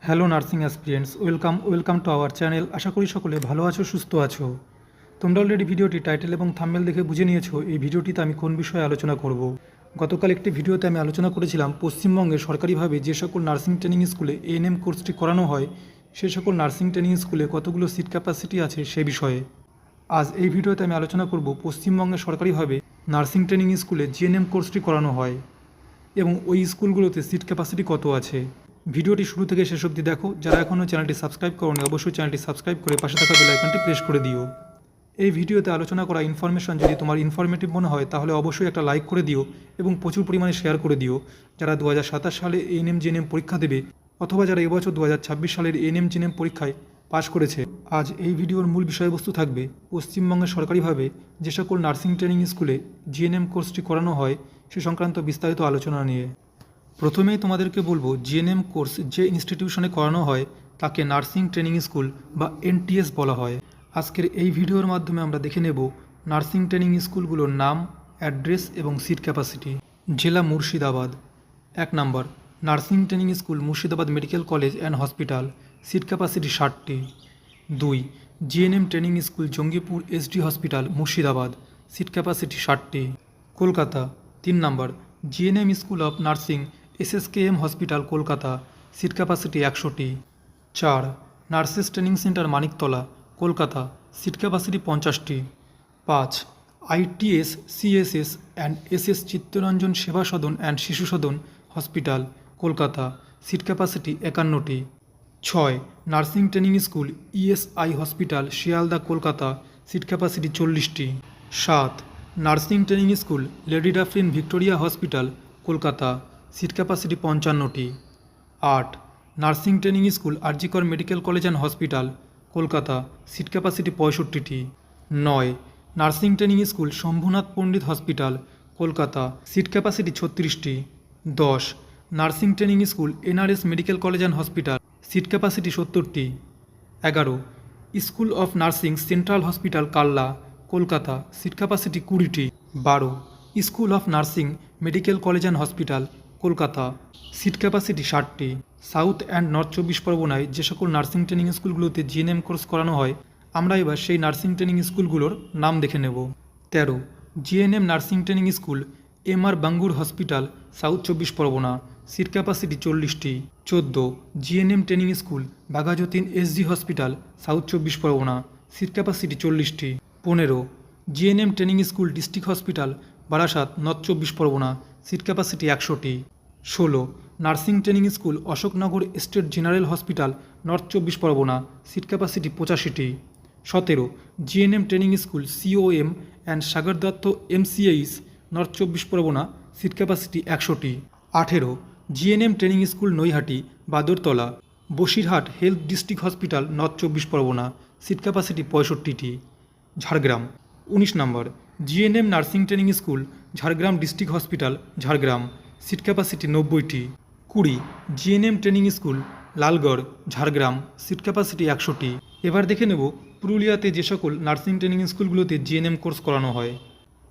Hello nursing aspirants, welcome to our channel. আশা করি সকলে ভালো আছো, সুস্থ আছো। তোমরা অলরেডি ভিডিওটি টাইটেল এবং থাম্বনেল দেখে বুঝে নিয়েছো এই ভিডিওটিতে আমি কোন বিষয়ে আলোচনা করব। গতকাল একটি ভিডিওতে আমি আলোচনা করেছিলাম পশ্চিমবঙ্গে সরকারিভাবে যে সকল নার্সিং ট্রেনিং স্কুলে এএনএম কোর্সটি করানো হয় সেই সকল নার্সিং ট্রেনিং স্কুলে কতগুলো সিট ক্যাপাসিটি আছে সে বিষয়ে। আজ এই ভিডিওতে আমি আলোচনা করব পশ্চিমবঙ্গে সরকারিভাবে নার্সিং ট্রেনিং স্কুলে জিএনএম কোর্সটি করানো হয় এবং ওই স্কুলগুলোতে সিট ক্যাপাসিটি কত আছে। ভিডিওটি শুরু থেকে শেষ অবধি দেখো। যারা এখনও চ্যানেলটি সাবস্ক্রাইব করোনি অবশ্যই চ্যানেলটি সাবস্ক্রাইব করে পাশে থাকা বেল আইকনটি প্রেস করে দিও। এই ভিডিওতে আলোচনা করা ইনফরমেশন যদি তোমার ইনফরমেটিভ মনে হয় তাহলে অবশ্যই একটা লাইক করে দিও এবং প্রচুর পরিমাণে শেয়ার করে দিও। যারা 2027 সালে এএনএম জিএনএম পরীক্ষা দেবে অথবা যারা এবছর 2026 সালের এএনএম জিএনএম পরীক্ষায় পাশ করেছে। আজ এই ভিডিওর মূল বিষয়বস্তু থাকবে পশ্চিমবঙ্গে সরকারিভাবে যে সকল নার্সিং ট্রেনিং স্কুলে জিএনএম কোর্সটি করানো হয় সে সংক্রান্ত বিস্তারিত আলোচনা নিয়ে। প্রথমেই তোমাদেরকে বলবো, জিএনএম কোর্স যে ইনস্টিটিউশনে করানো হয় তাকে নার্সিং ট্রেনিং স্কুল বা এনটিএস বলা হয়। আজকের এই ভিডিওর মাধ্যমে আমরা দেখে নেব নার্সিং ট্রেনিং স্কুলগুলোর নাম, অ্যাড্রেস এবং সিট ক্যাপাসিটি। জেলা Murshidabad. 1 number nursing training school Murshidabad medical college and hospital, seat capacity 60টি। 2 GNM training school Jangipur SD hospital Murshidabad, seat capacity 60টি। Kolkata. 3 number GNM school of nursing SSKM hospital Kolkata, seat capacity 100টি। 4 nurses training centre Maniktala Kolkata, seat capacity 50টি। 5 ITS CSS and SS Chittaranjan Seva Sadan and Shishu Sadan hospital Kolkata, seat capacity 51টি। 6 nursing training school ESI hospital Sealdah Kolkata, seat capacity 40টি। 7 nursing training school lady Dufferin Victoria hospital Kolkata, seat capacity 55টি। 8 nursing training school RG Kar medical college and hospital Kolkata, seat capacity 65টি। 9 nursing training school Shambhunath Pandit hospital Kolkata, seat capacity 36টি। 10 nursing training school NRS medical college and hospital, seat capacity 70টি। 11 school of nursing central hospital Kalla Kolkata, seat capacity 20টি। 12 school of nursing medical college and hospital Kolkata, seat capacity 60টি। South and north 24 পরগনায় যে সকল nursing training স্কুলগুলোতে GNM course করানো হয় আমরা এবার সেই নার্সিং ট্রেনিং স্কুলগুলোর নাম দেখে নেব। 13 GNM nursing training school MR Bangur hospital south 24 Pargana, seat capacity 40টি। 14 GNM training school Baghajatin SG hospital south 24 Pargana, seat capacity 40টি। 15 GNM training school district hospital Barasat north 24 Pargana, seat capacity 100টি। 16 nursing training school Ashoknagar state general hospital north 24 Pargana, seat capacity 85টি। 17 GNM training school COM and Sagar Dutta MCH north 24 Pargana, seat capacity 100টি। 18 GNM training school Naihati Badartala Basirhat health district hospital north 24 Pargana, seat capacity 65টি। Jhargram. 19 number GNM nursing training school Jhargram district hospital Jhargram, seat capacity 90টি। 20 GNM training school Lalgarh Jhargram, seat capacity 100টি। এবার দেখে নেব পুরুলিয়াতে যে সকল নার্সিং ট্রেনিং স্কুলগুলোতে জিএনএম কোর্স করানো হয়।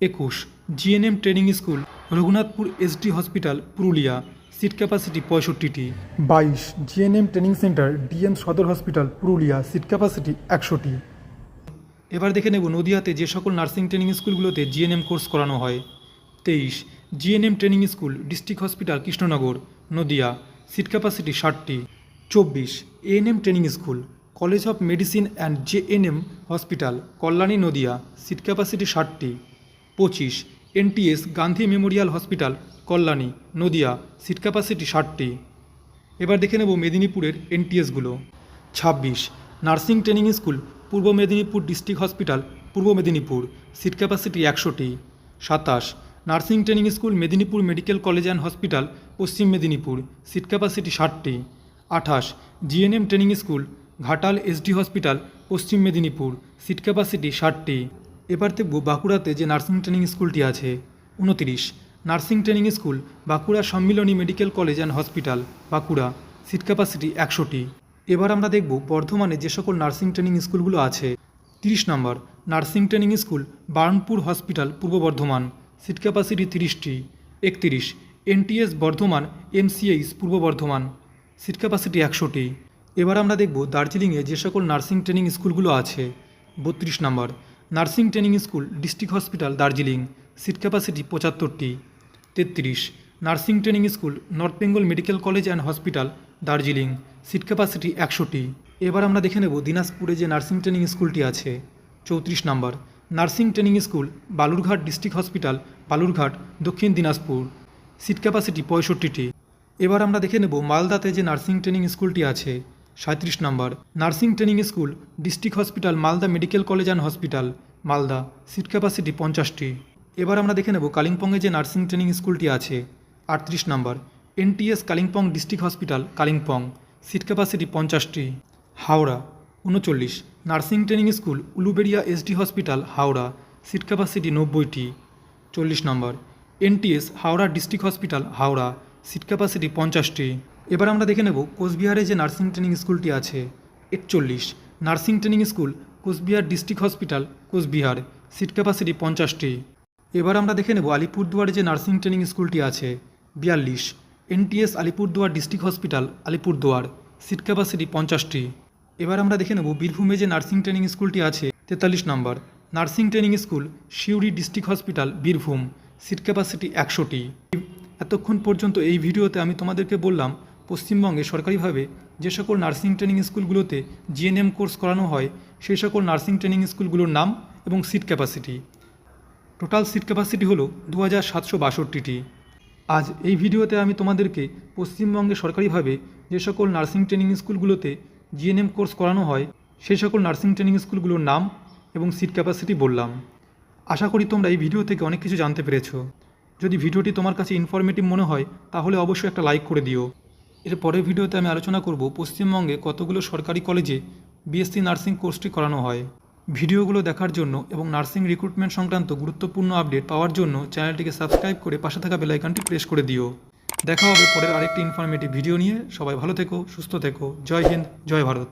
21 GNM training school Raghunathpur SD hospital Purulia, seat capacity 65টি। 22 জিএনএম ট্রেনিং সেন্টার ডিএম সদর হসপিটাল পুরুলিয়া, সিট ক্যাপাসিটি 100টি। এবার দেখে নেব নদিয়াতে যে সকল নার্সিং ট্রেনিং স্কুলগুলোতে জিএনএম কোর্স করানো হয়। 23 GNM training school district hospital Krishnanagar Nadia, seat capacity 60টি। 24 ANM training school college of medicine and JNM hospital Kalyani Nadia, seat capacity 60টি। 25 NTS Gandhi memorial hospital Kalyani Nadia, seat capacity 60টি। এবার দেখে নেব মেদিনীপুরের এনটিএসগুলো। 26 নার্সিং ট্রেনিং স্কুল পূর্ব Medinipur district hospital Purba Medinipur, seat capacity 100টি। 27 nursing training school Medinipur medical college and hospital Paschim Medinipur, seat capacity 60টি। 28 GNM training school Ghatal SD hospital Paschim Medinipur, seat capacity 60টি। এবার দেখব বাঁকুড়াতে যে নার্সিং ট্রেনিং স্কুলটি আছে। 29 nursing training school Bankura Sammilani medical college and hospital Bankura, seat capacity 100টি। এবার আমরা দেখব বর্ধমানে যে সকল নার্সিং ট্রেনিং স্কুলগুলো আছে। 30 number nursing training school Burnpur hospital Purba Bardhaman, seat capacity 30টি। 31 NTS Bardhaman MCH Purba Bardhaman, seat capacity 100টি। এবার আমরা দেখব দার্জিলিংয়ে যে সকল নার্সিং ট্রেনিং স্কুলগুলো আছে। 32 number nursing training school district hospital Darjeeling, seat capacity 75টি। 33 nursing training school north Bengal medical college and hospital Darjeeling, seat capacity 100টি। এবার আমরা দেখে নেব দিনাজপুরে যে নার্সিং ট্রেনিং স্কুলটি আছে। 34 number nursing training school Balurghat district hospital Balurghat, Dakshin Dinajpur, seat capacity 65টি। এবার আমরা দেখে নেব মালদাতে যে নার্সিং ট্রেনিং স্কুলটি আছে। 37 number nursing training school district hospital Malda medical college and hospital Malda, seat capacity 50টি। এবার আমরা দেখে নেব কালিম্পংয়ে যে নার্সিং ট্রেনিং স্কুলটি আছে। 38 number NTS Kalimpong district hospital Kalimpong, seat capacity 50টি। Howrah 39 nursing training school Uluberia SD hospital Howrah, seat capacity 90টি। 40 number NTS Howrah district hospital Howrah, seat capacity 50টি। এবার আমরা দেখে নেব কোচবিহারে যে নার্সিং ট্রেনিং স্কুলটি আছে। 41 nursing training school Cooch Behar district hospital Cooch Behar, seat capacity 50টি। এবার আমরা দেখে নেব আলিপুরদুয়ারে যে নার্সিং ট্রেনিং স্কুলটি আছে। 42 NTS Alipurduar district hospital Alipurduar, seat capacity 50টি। এবার আমরা দেখে নেব বীরভূমে যে নার্সিং ট্রেনিং স্কুলটি আছে। 43 number nursing training school Suri district hospital Birbhum, seat capacity 100টি। এতক্ষণ পর্যন্ত এই ভিডিওতে আমি তোমাদেরকে বললাম পশ্চিমবঙ্গে সরকারিভাবে যে সকল নার্সিং ট্রেনিং স্কুলগুলোতে জিএনএম কোর্স করানো হয় সেই সকল নার্সিং ট্রেনিং স্কুলগুলোর নাম এবং seat capacity. Total seat capacity হলো 2762টি। আজ এই ভিডিওতে আমি তোমাদেরকে পশ্চিমবঙ্গে সরকারিভাবে যে সকল নার্সিং ট্রেনিং স্কুলগুলোতে জিএনএম কোর্স করানো হয় সেই সকল নার্সিং ট্রেনিং স্কুলগুলোর নাম এবং সিট ক্যাপাসিটি বললাম। আশা করি তোমরা এই ভিডিও থেকে অনেক কিছু জানতে পেরেছো। যদি ভিডিওটি তোমার কাছে ইনফরমেটিভ মনে হয় তাহলে অবশ্যই একটা লাইক করে দিও। এর পরের ভিডিওতে আমি আলোচনা করব পশ্চিমবঙ্গে কতগুলো সরকারি কলেজে বিএসসি নার্সিং কোর্সটি করানো হয়। ভিডিওগুলো দেখার জন্য এবং নার্সিং রিক্রুটমেন্ট সংক্রান্ত গুরুত্বপূর্ণ আপডেট পাওয়ার জন্য চ্যানেলটিকে সাবস্ক্রাইব করে পাশে থাকা বেল আইকনটি প্রেস করে দিও। দেখা হবে পরের আরেকটি ইনফরমেটিভ ভিডিও নিয়ে। সবাই ভালো থেকো, সুস্থ থেকো। জয় হিন্দ, জয় ভারত।